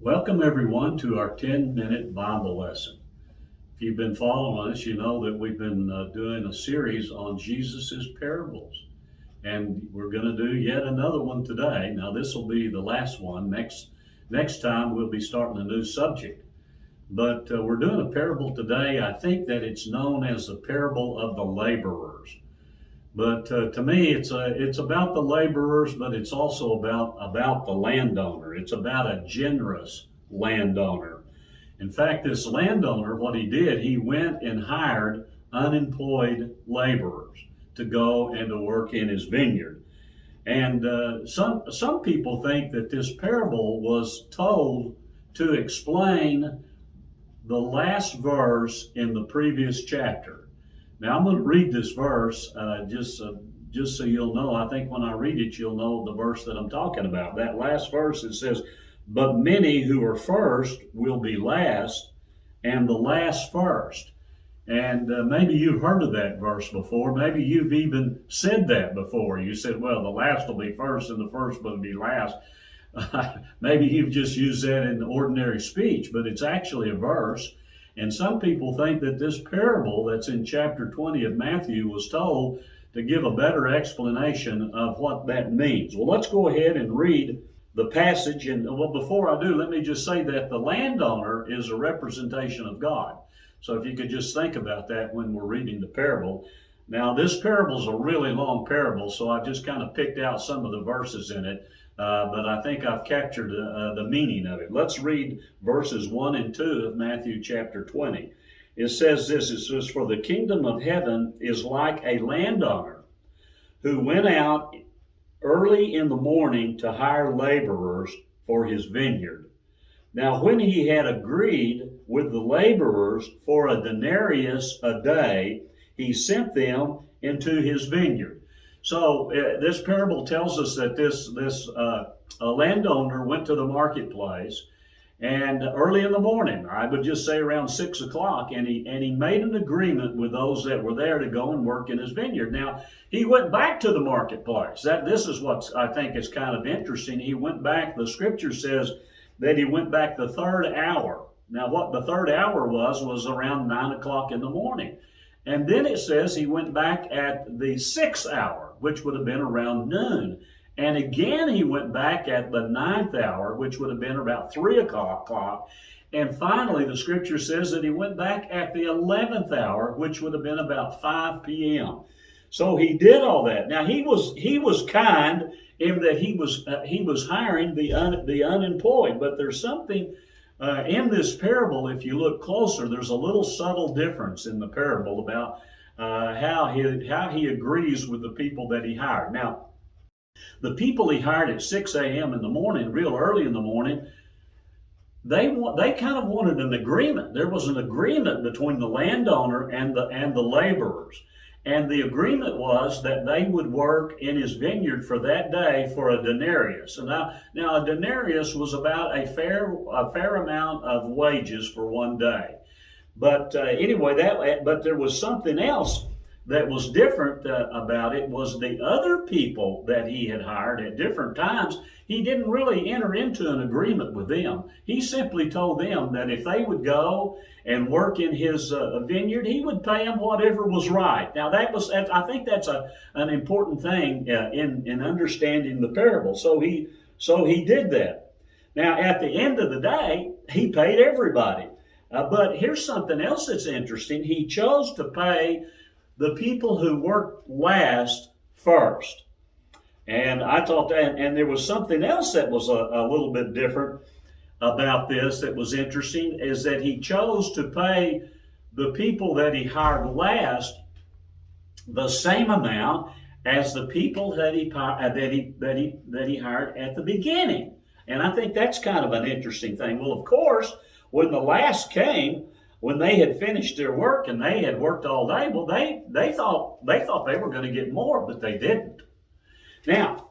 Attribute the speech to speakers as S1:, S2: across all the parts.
S1: Welcome everyone to our 10-minute Bible lesson. If you've been following us, you know that we've been doing a series on Jesus's parables. And we're going to do yet another one today. Now this will be the last one. Next time we'll be starting a new subject. But we're doing a parable today. I think that it's known as the parable of the laborers. But to me, it's about the laborers, but it's also about the landowner. It's about a generous landowner. In fact, this landowner, what he did, he went and hired unemployed laborers to go and to work in his vineyard. And some people think that this parable was told to explain the last verse in the previous chapter. Now I'm going to read this verse just so you'll know. I think when I read it, you'll know the verse that I'm talking about. That last verse, it says, "But many who are first will be last, and the last first." And maybe you've heard of that verse before. Maybe you've even said that before. You said, well, the last will be first and the first will be last. Maybe you've just used that in ordinary speech, but it's actually a verse. And some people think that this parable that's in chapter 20 of Matthew was told to give a better explanation of what that means. Well, let's go ahead and read the passage. And well, before I do, let me just say that the landowner is a representation of God. So if you could just think about that when we're reading the parable. Now, this parable is a really long parable, so I just kind of picked out some of the verses in it. But I think I've captured the meaning of it. Let's read verses 1 and 2 of Matthew chapter 20. It says this, it says, "For the kingdom of heaven is like a landowner who went out early in the morning to hire laborers for his vineyard. Now when he had agreed with the laborers for a denarius a day, he sent them into his vineyard." So this parable tells us that this landowner went to the marketplace, and early in the morning, I would just say around 6 o'clock, and he made an agreement with those that were there to go and work in his vineyard. Now he went back to the marketplace. This is what I think is kind of interesting. He went back. The scripture says that he went back the third hour. Now what the third hour was around 9 o'clock in the morning. And then it says he went back at the 6th hour, which would have been around noon. And again, he went back at the 9th hour, which would have been about 3 o'clock. And finally, the scripture says that he went back at the 11th hour, which would have been about 5 p.m. So he did all that. Now he was kind in that he was hiring the unemployed, but there's something in this parable. If you look closer, there's a little subtle difference in the parable about how he agrees with the people that he hired. Now, the people he hired at 6 a.m. in the morning, real early in the morning, they kind of wanted an agreement. There was an agreement between the landowner and the laborers. And the agreement was that they would work in his vineyard for that day for a denarius. And now a denarius was about a fair amount of wages for one day. But anyway, but there was something else that was different about it. Was the other people that he had hired at different times, he didn't really enter into an agreement with them. He simply told them that if they would go and work in his vineyard, he would pay them whatever was right. Now I think that's an important thing in understanding the parable. So he did that. Now at the end of the day, he paid everybody. But here's something else that's interesting. He chose to pay the people who worked last first. And I thought that, and there was something else that was a little bit different about this that was interesting, is that he chose to pay the people that he hired last the same amount as the people that he hired at the beginning. And I think that's kind of an interesting thing. Well, of course, when the last came, when they had finished their work and they had worked all day, well, they thought they were going to get more, but they didn't. Now,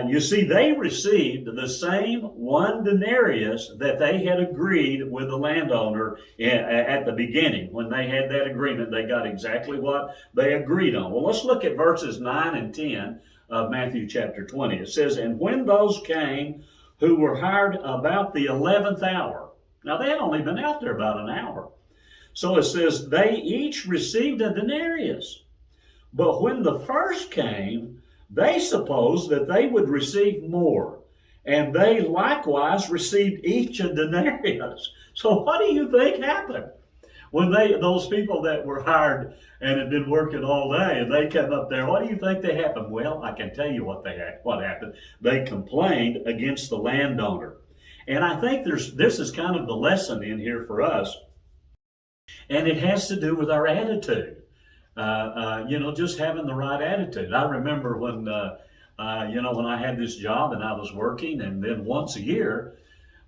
S1: you see, they received the same one denarius that they had agreed with the landowner at the beginning. When they had that agreement, they got exactly what they agreed on. Well, let's look at verses 9 and 10 of Matthew chapter 20. It says, "And when those came who were hired about the 11th hour. Now, they had only been out there about an hour. So it says, they each received a denarius. But when the first came, they supposed that they would receive more. And they likewise received each a denarius. So what do you think happened? When those people that were hired and had been working all day and they came up there, what do you think they happened? Well, I can tell you what happened. They complained against the landowner. And I think this is kind of the lesson in here for us. And it has to do with our attitude. Just having the right attitude. I remember when I had this job and I was working, and then once a year,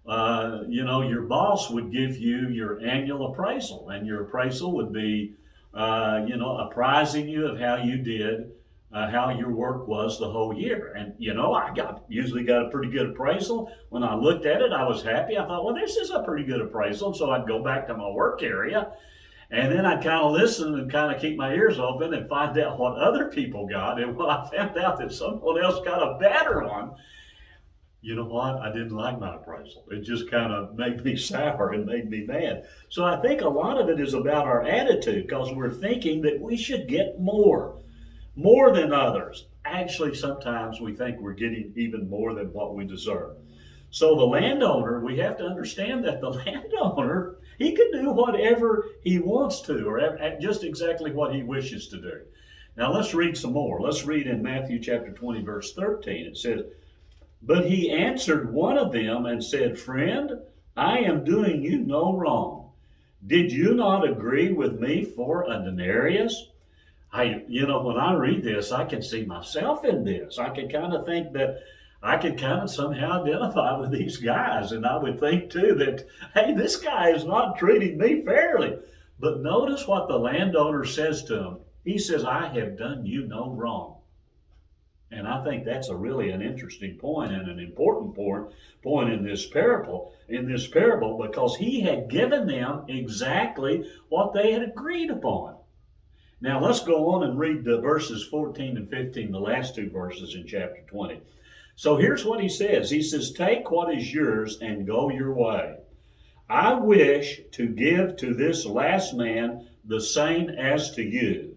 S1: your boss would give you your annual appraisal, and your appraisal would be, apprising you of how you did, how your work was the whole year. And, I usually got a pretty good appraisal. When I looked at it, I was happy. I thought, well, this is a pretty good appraisal. So I'd go back to my work area, and then I'd kind of listen and kind of keep my ears open and find out what other people got. And when I found out that someone else got a better one, you know what? I didn't like my appraisal. It just kind of made me sour and made me mad. So I think a lot of it is about our attitude, because we're thinking that we should get more than others. Actually, sometimes we think we're getting even more than what we deserve. So the landowner, we have to understand that the landowner, he can do whatever he wants to, or just exactly what he wishes to do. Now let's read some more. Let's read in Matthew chapter 20, verse 13. It says, but he answered one of them and said, friend, I am doing you no wrong. Did you not agree with me for a denarius? When I read this, I can see myself in this. I can kind of think that I could kind of somehow identify with these guys. And I would think too that, hey, this guy is not treating me fairly. But notice what the landowner says to him. He says, I have done you no wrong. And I think that's really an interesting point and an important point in this parable, because he had given them exactly what they had agreed upon. Now let's go on and read the verses 14 and 15, the last two verses in chapter 20. So here's what he says. He says, take what is yours and go your way. I wish to give to this last man the same as to you.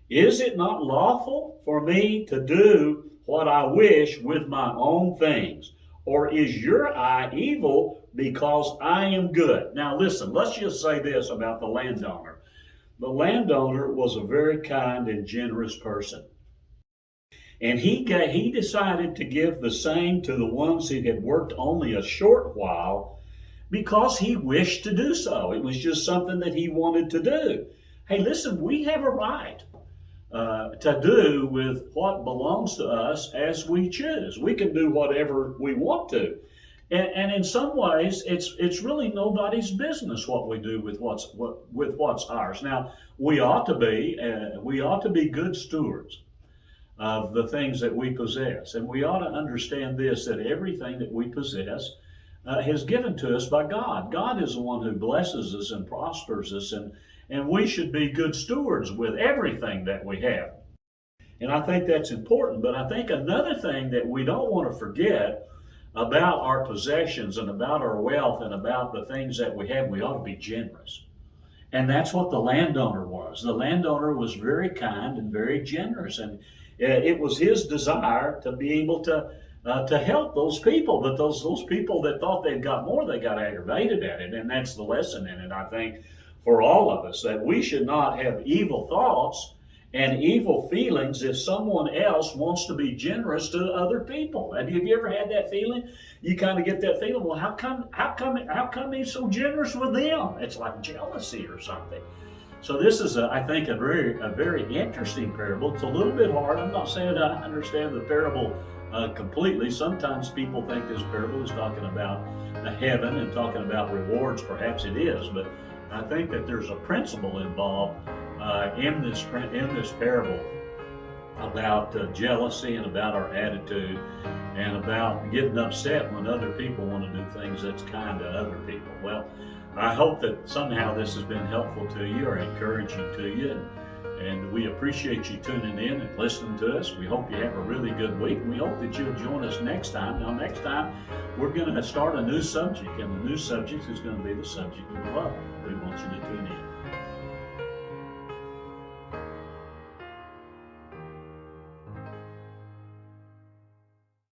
S1: Is it not lawful for me to do what I wish with my own things? Or is your eye evil because I am good? Now listen, let's just say this about the landowner. The landowner was a very kind and generous person. And he decided to give the same to the ones who had worked only a short while because he wished to do so. It was just something that he wanted to do. Hey, listen, we have a right to do with what belongs to us as we choose. We can do whatever we want to. And in some ways, it's really nobody's business what we do with what's ours. Now, we ought to be good stewards of the things that we possess, and we ought to understand this, that everything that we possess is given to us by God. God is the one who blesses us and prospers us, and we should be good stewards with everything that we have. And I think that's important. But I think another thing that we don't want to forget about our possessions and about our wealth and about the things that we have, we ought to be generous. And that's what the landowner was. The landowner was very kind and very generous. And it was his desire to be able to help those people. But those people that thought they'd got more, they got aggravated at it. And that's the lesson in it, I think, for all of us, that we should not have evil thoughts and evil feelings if someone else wants to be generous to other people. Have you ever had that feeling? You kind of get that feeling, well, how come he's so generous with them? It's like jealousy or something. So this is, I think, a very interesting parable. It's a little bit hard. I'm not saying I understand the parable completely. Sometimes people think this parable is talking about heaven and talking about rewards. Perhaps it is, but I think that there's a principle involved in this parable about jealousy and about our attitude and about getting upset when other people want to do things that's kind to other people. Well, I hope that somehow this has been helpful to you or encouraging to you, and we appreciate you tuning in and listening to us. We hope you have a really good week, and we hope that you'll join us next time. Now, next time we're going to start a new subject, and the new subject is going to be the subject of love. We want you to tune in.